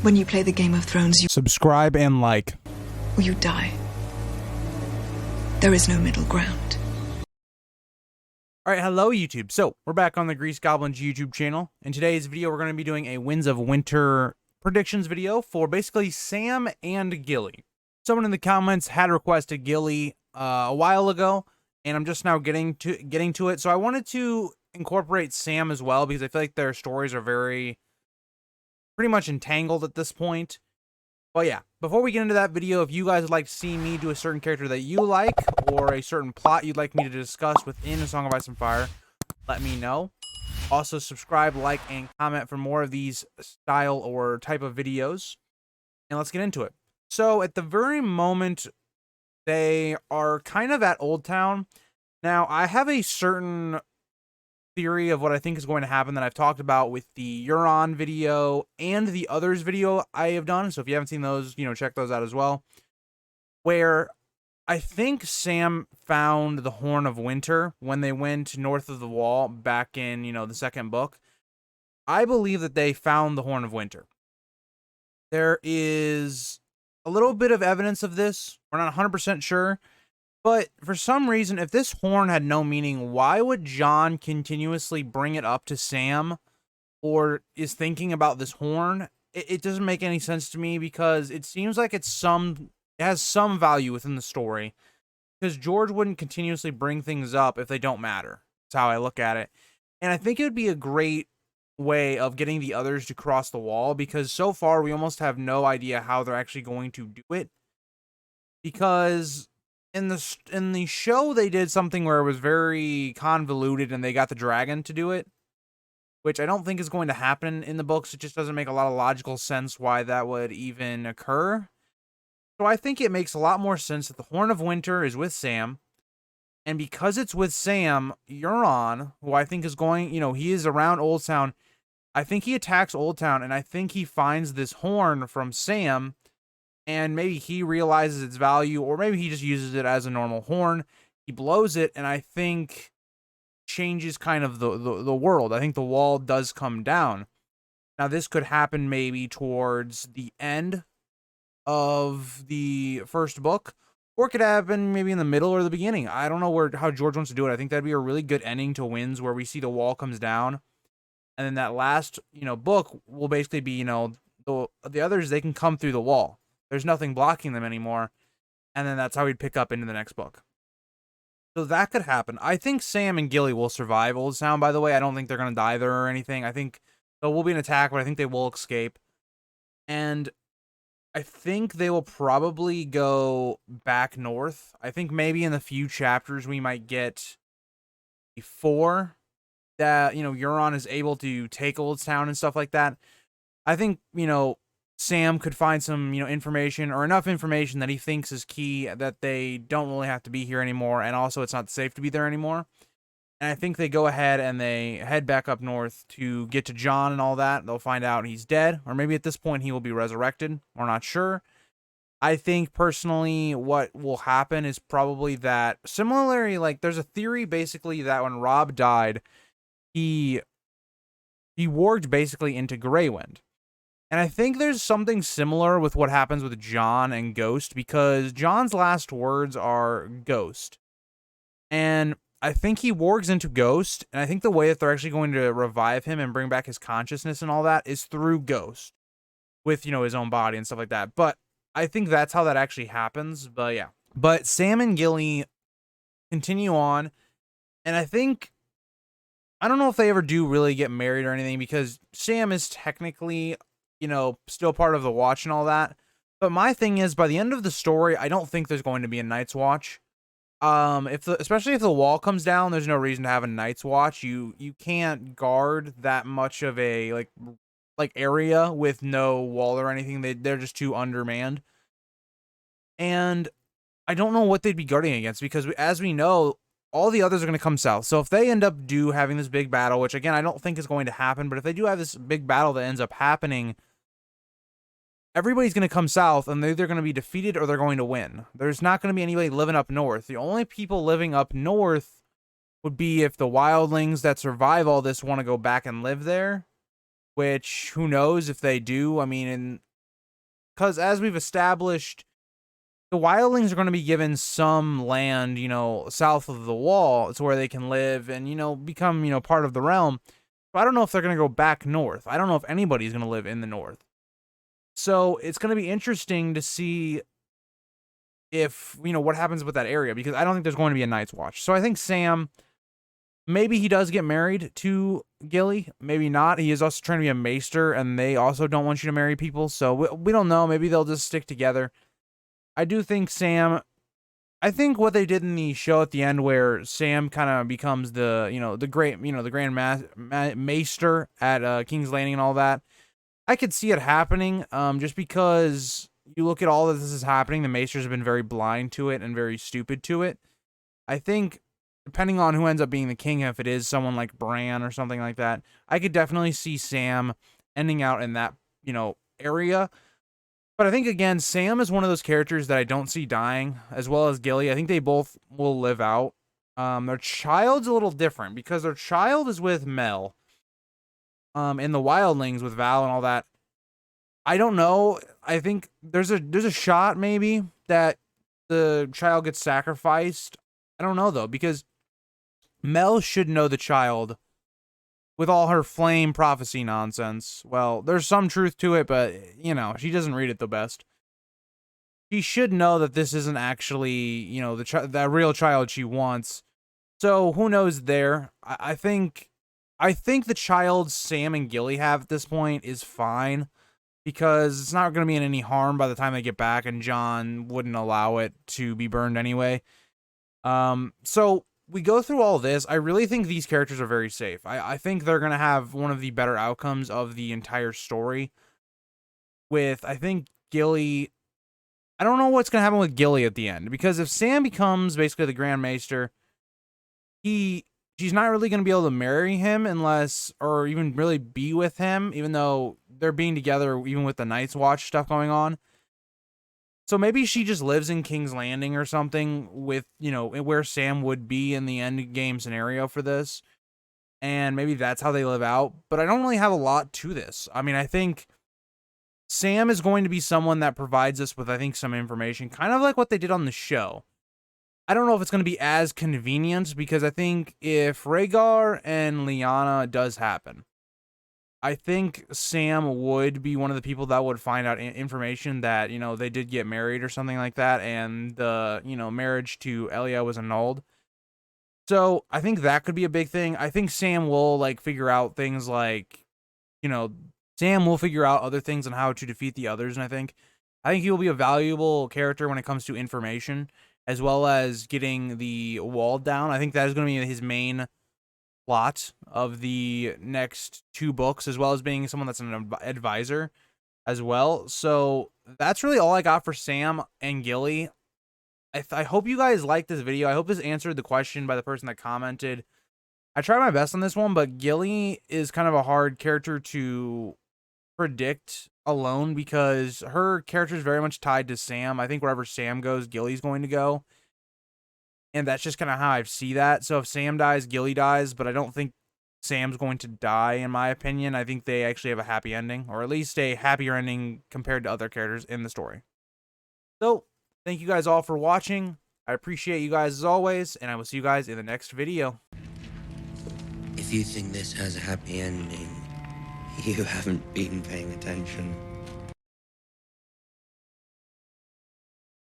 When you play the Game of Thrones, you Subscribe and like. or you die. There is no middle ground. Alright, hello YouTube. So, we're back on the Grease Goblins YouTube channel. In today's video, we're going to be doing a Winds of Winter predictions video for basically Sam and Gilly. Someone in the comments had requested Gilly a while ago, and I'm just now getting to it. So I wanted to incorporate Sam as well, because I feel like their stories are pretty much entangled at this point. But yeah, before we get into that video, if you guys would like to see me do a certain character that you like, or a certain plot you'd like me to discuss within A Song of Ice and Fire, let me know. Also, subscribe, like, and comment for more of these style or type of videos. And let's get into it. So, at the very moment, they are kind of at Old Town. Now, I have a certain theory of what I think is going to happen that I've talked about with the Euron video and the others video I have done. So if you haven't seen those, check those out as well. Where I think Sam found the Horn of Winter when they went north of the Wall back in, the second book. I believe that they found the Horn of Winter. There is a little bit of evidence of this. We're not 100% sure. But for some reason, if this horn had no meaning, why would Jon continuously bring it up to Sam, or is thinking about this horn? It doesn't make any sense to me, because it seems like it has some value within the story, because George wouldn't continuously bring things up if they don't matter. That's how I look at it. And I think it would be a great way of getting the others to cross the wall, because so far we almost have no idea how they're actually going to do it. Because in the show, they did something where it was very convoluted and they got the dragon to do it, which I don't think is going to happen in the books. It just doesn't make a lot of logical sense why that would even occur. So I think it makes a lot more sense that the Horn of Winter is with Sam. And because it's with Sam, Euron, who I think is going, he is around Old Town. I think he attacks Old Town, and I think he finds this horn from Sam. And maybe he realizes its value, or maybe he just uses it as a normal horn. He blows it, and I think changes kind of the world. I think the wall does come down. Now, this could happen maybe towards the end of the first book, or it could happen maybe in the middle or the beginning. I don't know how George wants to do it. I think that'd be a really good ending to Winds, where we see the wall comes down, and then that last book will basically be the others, they can come through the wall. There's nothing blocking them anymore. And then that's how we'd pick up into the next book. So that could happen. I think Sam and Gilly will survive Old Town, by the way. I don't think they're going to die there or anything. I think there will be an attack, but I think they will escape. And I think they will probably go back north. I think maybe in the few chapters we might get before that, Euron is able to take Old Town and stuff like that. I think, Sam could find some, information, or enough information that he thinks is key, that they don't really have to be here anymore, and also it's not safe to be there anymore. And I think they go ahead and they head back up north to get to Jon and all that. They'll find out he's dead, or maybe at this point he will be resurrected. We're not sure. I think personally what will happen is probably that, similarly, like there's a theory basically that when Robb died, he warged basically into Greywind. And I think there's something similar with what happens with Jon and Ghost, because Jon's last words are Ghost. And I think he wargs into Ghost, and I think the way that they're actually going to revive him and bring back his consciousness and all that is through Ghost, with, his own body and stuff like that. But I think that's how that actually happens. But yeah. But Sam and Gilly continue on, and I don't know if they ever do really get married or anything, because Sam is technically, still part of the Watch and all that. But my thing is, by the end of the story, I don't think there's going to be a Night's Watch. Especially if the wall comes down, there's no reason to have a Night's Watch. You can't guard that much of a like area with no wall or anything. They're just too undermanned. And I don't know what they'd be guarding against, because as we know, all the others are going to come south. So if they end up having this big battle, which again, I don't think is going to happen, but if they do have this big battle that ends up happening, everybody's going to come south, and they're either going to be defeated or they're going to win. There's not going to be anybody living up north. The only people living up north would be if the wildlings that survive all this want to go back and live there, which who knows if they do. I mean, because as we've established, the wildlings are going to be given some land, you know, south of the wall to where they can live and, you know, become, you know, part of the realm. But I don't know if they're going to go back north. I don't know if anybody's going to live in the north. So it's going to be interesting to see if, you know, what happens with that area, because I don't think there's going to be a Night's Watch. So I think Sam, maybe he does get married to Gilly, maybe not. He is also trying to be a maester, and they also don't want you to marry people. So we don't know. Maybe they'll just stick together. I do think Sam, I think what they did in the show at the end, where Sam kind of becomes the, you know, the great, you know, the grand maester at King's Landing and all that, I could see it happening, just because you look at all that this is happening, the maesters have been very blind to it and very stupid to it. I think, depending on who ends up being the king, if it is someone like Bran or something like that, I could definitely see Sam ending out in that, you know, area. But I think, again, Sam is one of those characters that I don't see dying, as well as Gilly. I think they both will live out. Their child's a little different, because their child is with Mel. In the wildlings with Val and all that. I don't know. I think there's a shot maybe that the child gets sacrificed. I don't know though, because Mel should know the child with all her flame prophecy nonsense. Well, there's some truth to it, but you know, she doesn't read it the best. She should know that this isn't actually, you know, the real child she wants. So who knows there? I think the child Sam and Gilly have at this point is fine, because it's not going to be in any harm by the time they get back, and Jon wouldn't allow it to be burned anyway. So we go through all this. I really think these characters are very safe. I think they're going to have one of the better outcomes of the entire story. With, I think, Gilly, I don't know what's going to happen with Gilly at the end, because if Sam becomes basically the Grand Maester, she's not really going to be able to marry him unless, or even really be with him, even though they're being together, even with the Night's Watch stuff going on. So maybe she just lives in King's Landing or something with, you know, where Sam would be in the end game scenario for this. And maybe that's how they live out. But I don't really have a lot to this. I mean, I think Sam is going to be someone that provides us with, I think, some information, kind of like what they did on the show. I don't know if it's going to be as convenient, because I think if Rhaegar and Lyanna does happen, I think Sam would be one of the people that would find out information that, you know, they did get married or something like that, and the, you know, marriage to Elia was annulled. So I think that could be a big thing. I think Sam will, like, figure out things like, you know, Sam will figure out other things on how to defeat the others, and I think he will be a valuable character when it comes to information, as well as getting the wall down. I think that is going to be his main plot of the next 2 books, as well as being someone that's an advisor as well. So that's really all I got for Sam and Gilly. I hope you guys liked this video. I hope this answered the question by the person that commented. I tried my best on this one, but Gilly is kind of a hard character to predict alone, because her character is very much tied to Sam. I think wherever Sam goes, Gilly's going to go. And that's just kind of how I see that. So if Sam dies, Gilly dies, but I don't think Sam's going to die, in my opinion. I think they actually have a happy ending, or at least a happier ending compared to other characters in the story. So, thank you guys all for watching. I appreciate you guys as always, and I will see you guys in the next video. If you think this has a happy ending, you haven't been paying attention.